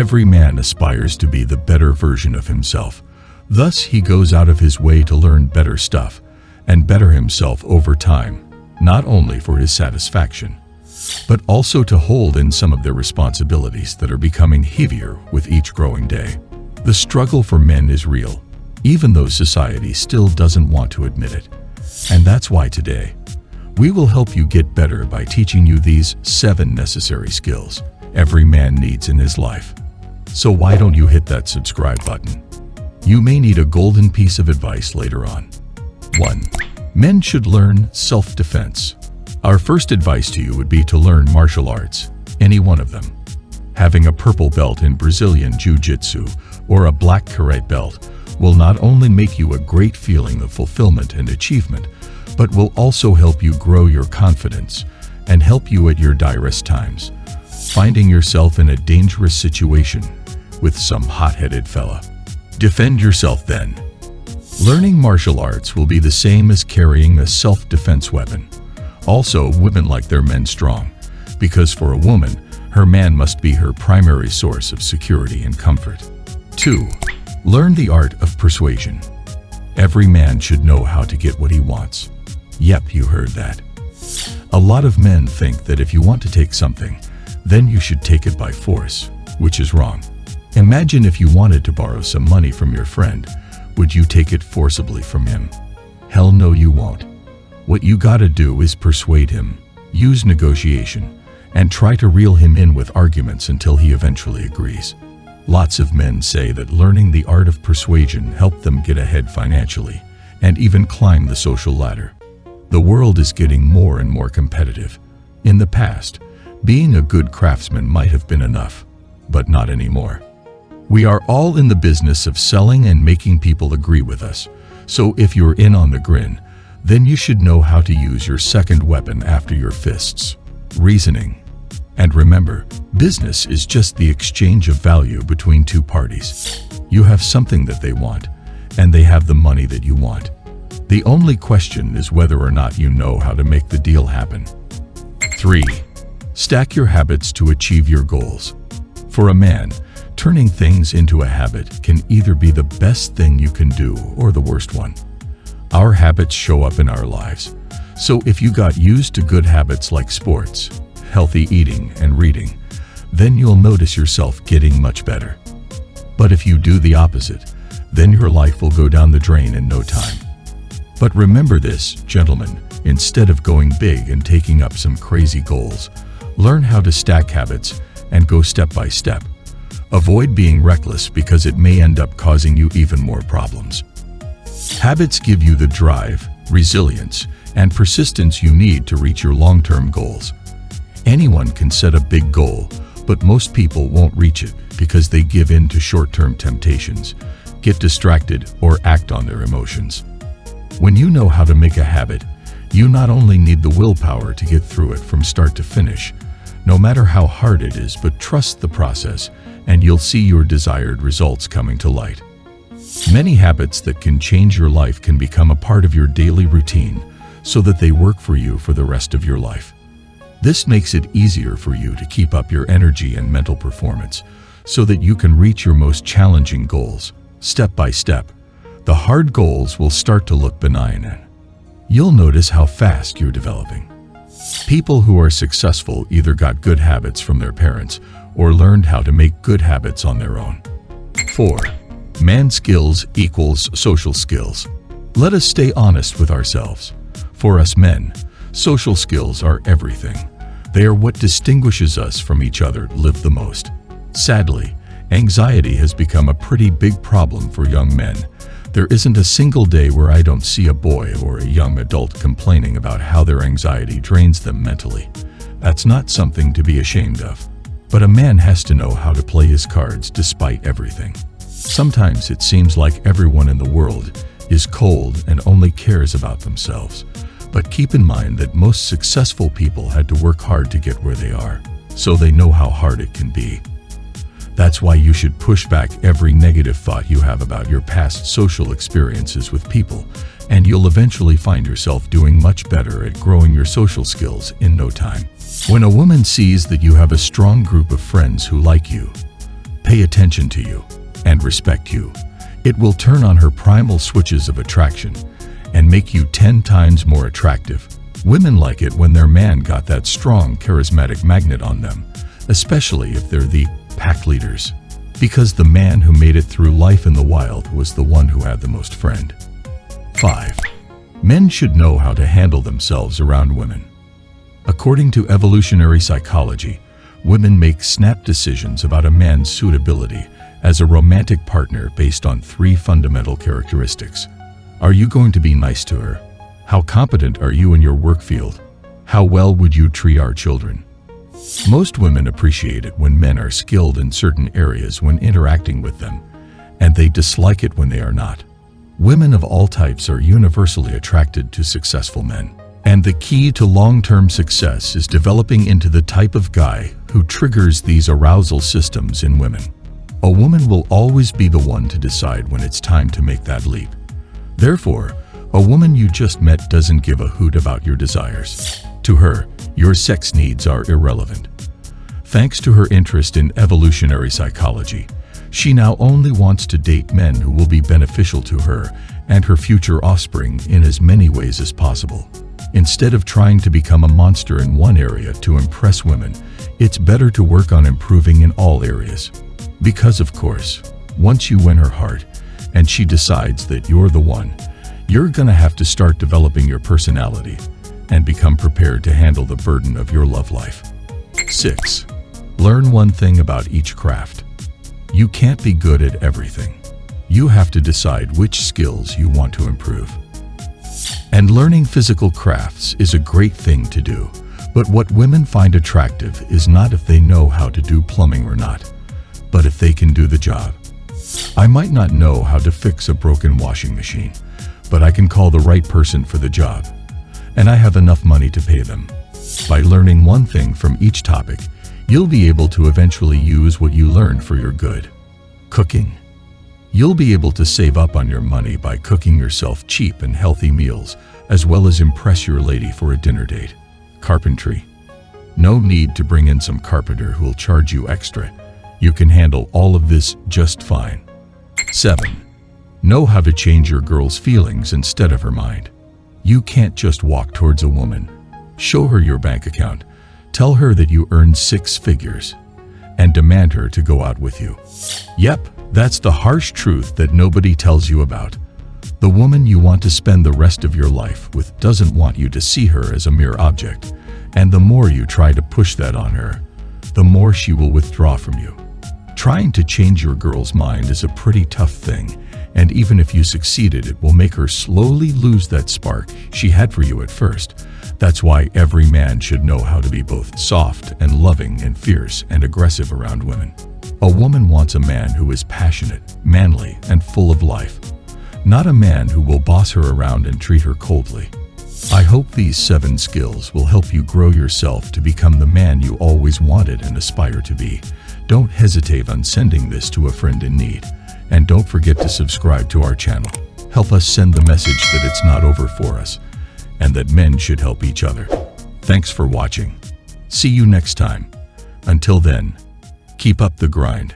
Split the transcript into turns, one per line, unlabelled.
Every man aspires to be the better version of himself. Thus, he goes out of his way to learn better stuff and better himself over time, not only for his satisfaction, but also to hold in some of their responsibilities that are becoming heavier with each growing day. The struggle for men is real, even though society still doesn't want to admit it. And that's why today, we will help you get better by teaching you these 7 necessary skills every man needs in his life. So why don't you hit that subscribe button? You may need a golden piece of advice later on. 1. Men should learn self-defense. Our first advice to you would be to learn martial arts, any one of them. Having a purple belt in Brazilian Jiu-Jitsu or a black karate belt will not only make you a great feeling of fulfillment and achievement, but will also help you grow your confidence and help you at your direst times, finding yourself in a dangerous situation with some hot-headed fella. Defend yourself then. Learning martial arts will be the same as carrying a self-defense weapon. Also, women like their men strong, because for a woman, her man must be her primary source of security and comfort. 2. Learn the art of persuasion. Every man should know how to get what he wants. Yep, you heard that. A lot of men think that if you want to take something, then you should take it by force, which is wrong. Imagine if you wanted to borrow some money from your friend, would you take it forcibly from him? Hell no, you won't. What you gotta do is persuade him, use negotiation, and try to reel him in with arguments until he eventually agrees. Lots of men say that learning the art of persuasion helped them get ahead financially and even climb the social ladder. The world is getting more and more competitive. In the past, being a good craftsman might have been enough, but not anymore. We are all in the business of selling and making people agree with us. So if you're in on the grin, then you should know how to use your second weapon after your fists: reasoning. And remember, business is just the exchange of value between two parties. You have something that they want, and they have the money that you want. The only question is whether or not you know how to make the deal happen. 3. Stack your habits to achieve your goals. For a man, turning things into a habit can either be the best thing you can do or the worst one. Our habits show up in our lives. So if you got used to good habits like sports, healthy eating, and reading, then you'll notice yourself getting much better. But if you do the opposite, then your life will go down the drain in no time. But remember this, gentlemen, instead of going big and taking up some crazy goals, learn how to stack habits and go step by step. Avoid being reckless because it may end up causing you even more problems. Habits give you the drive, resilience, and persistence you need to reach your long-term goals. Anyone can set a big goal, but most people won't reach it because they give in to short-term temptations, get distracted, or act on their emotions. When you know how to make a habit, you not only need the willpower to get through it from start to finish, no matter how hard it is, but trust the process, and you'll see your desired results coming to light. Many habits that can change your life can become a part of your daily routine so that they work for you for the rest of your life. This makes it easier for you to keep up your energy and mental performance so that you can reach your most challenging goals, step by step. The hard goals will start to look benign, and you'll notice how fast you're developing. People who are successful either got good habits from their parents or learned how to make good habits on their own. 4. Man skills equals social skills. Let us stay honest with ourselves. For us men, social skills are everything. They are what distinguishes us from each other, live the most. Sadly, anxiety has become a pretty big problem for young men. There isn't a single day where I don't see a boy or a young adult complaining about how their anxiety drains them mentally. That's not something to be ashamed of. But a man has to know how to play his cards despite everything. Sometimes it seems like everyone in the world is cold and only cares about themselves. But keep in mind that most successful people had to work hard to get where they are, so they know how hard it can be. That's why you should push back every negative thought you have about your past social experiences with people, and you'll eventually find yourself doing much better at growing your social skills in no time. When a woman sees that you have a strong group of friends who like you, pay pay attention to you, and respect you. It will turn on her primal switches of attraction and make you 10 times more attractive. Women like it when their man got that strong, charismatic magnet on them, especially if they're the pack leaders, because the man who made it through life in the wild was the one who had the most friend. 5. Men should know how to handle themselves around women. According to evolutionary psychology, women make snap decisions about a man's suitability as a romantic partner based on 3 fundamental characteristics. Are you going to be nice to her? How competent are you in your work field? How well would you treat our children? Most women appreciate it when men are skilled in certain areas when interacting with them, and they dislike it when they are not. Women of all types are universally attracted to successful men. And the key to long-term success is developing into the type of guy who triggers these arousal systems in women. A woman will always be the one to decide when it's time to make that leap. Therefore, a woman you just met doesn't give a hoot about your desires. To her, your sex needs are irrelevant. Thanks to her interest in evolutionary psychology, she now only wants to date men who will be beneficial to her and her future offspring in as many ways as possible. Instead of trying to become a monster in one area to impress women, it's better to work on improving in all areas. Because of course, once you win her heart and she decides that you're the one, you're gonna have to start developing your personality and become prepared to handle the burden of your love life. 6. Learn one thing about each craft. You can't be good at everything. You have to decide which skills you want to improve. And learning physical crafts is a great thing to do, but what women find attractive is not if they know how to do plumbing or not, but if they can do the job. I might not know how to fix a broken washing machine, but I can call the right person for the job, and I have enough money to pay them. By learning one thing from each topic, you'll be able to eventually use what you learned for your good. Cooking. You'll be able to save up on your money by cooking yourself cheap and healthy meals, as well as impress your lady for a dinner date. Carpentry. No need to bring in some carpenter who'll charge you extra. You can handle all of this just fine. 7. Know how to change your girl's feelings instead of her mind. You can't just walk towards a woman, show her your bank account, tell her that you earn 6 figures, and demand her to go out with you. Yep, that's the harsh truth that nobody tells you about. The woman you want to spend the rest of your life with doesn't want you to see her as a mere object, and the more you try to push that on her, the more she will withdraw from you. Trying to change your girl's mind is a pretty tough thing, and even if you succeeded, it will make her slowly lose that spark she had for you at first. That's why every man should know how to be both soft and loving and fierce and aggressive around women. A woman wants a man who is passionate, manly, and full of life, not a man who will boss her around and treat her coldly. I hope these 7 skills will help you grow yourself to become the man you always wanted and aspire to be. Don't hesitate on sending this to a friend in need. And don't forget to subscribe to our channel. Help us send the message that it's not over for us, and that men should help each other. Thanks for watching. See you next time. Until then, keep up the grind.